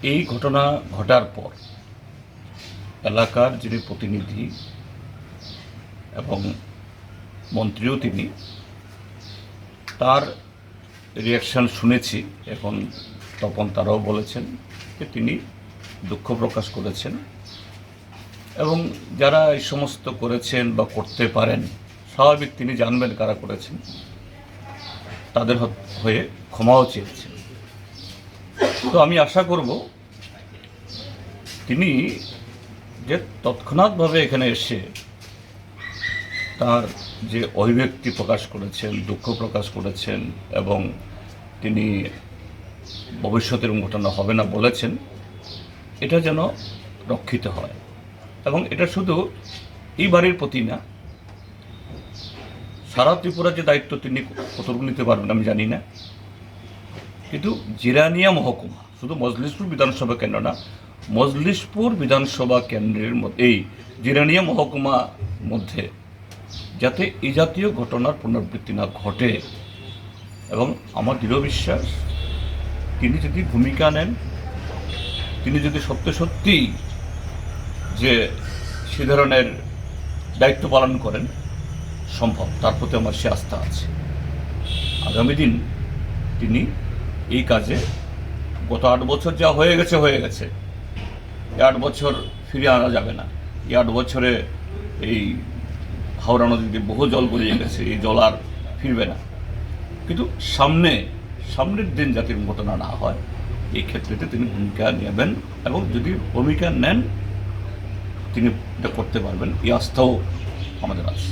এই ঘটনা ঘটার পর এলাকার যিনি প্রতিনিধি এবং মন্ত্রীও তিনি, তার রিয়াকশান শুনেছি। এখন তপন তারাও বলেছেন যে তিনি দুঃখ প্রকাশ করেছেন এবং যারা এই সমস্ত করেছেন বা করতে পারেন, স্বাভাবিক তিনি জানবেন কারা করেছেন, তাদের হয়ে ক্ষমাও চেয়েছেন। তো আমি আশা করব তিনি যে তৎক্ষণাৎভাবে এখানে এসে তার যে অভিব্যক্তি প্রকাশ করেছেন, দুঃখ প্রকাশ করেছেন এবং তিনি ভবিষ্যতের ঘটনা হবে না বলেছেন, এটা যেন রক্ষিত হয়। এবং এটা শুধু এই বাড়ির প্রতি না, সারা ত্রিপুরার যে দায়িত্ব তিনি কতটুকু নিতে পারবেন আমি জানি না, কিন্তু জিরানিয়া মহকুমা, শুধু মজলিশপুর বিধানসভা কেন্দ্র না, মজলিশপুর বিধানসভা কেন্দ্রের মধ্যে এই জিরানিয়া মহকুমা মধ্যে যাতে এই জাতীয় ঘটনার পুনরাবৃত্তি না ঘটে, এবং আমার দৃঢ় বিশ্বাস তিনি যদি ভূমিকা নেন, তিনি যদি সত্যিই যে সে ধরনের দায়িত্ব পালন করেন, সম্ভব, তার প্রতি আমার সে আস্থা আছে। আগামী দিন তিনি এই কাজে, গত 8 বছর যা হয়ে গেছে এই 8 বছর ফিরে আনা যাবে না। এই 8 বছরে এই হাওড়া নদীতে বহু জল গড়িয়ে গেছে, এই জল আর ফিরবে না। কিন্তু সামনের দিন যাতে ঘটনা না হয়, এই ক্ষেত্রেতে তিনি ভূমিকা নেবেন, এবং যদি ভূমিকা নেন তিনি এটা করতে পারবেন, এই আস্থাও আমাদের আছে।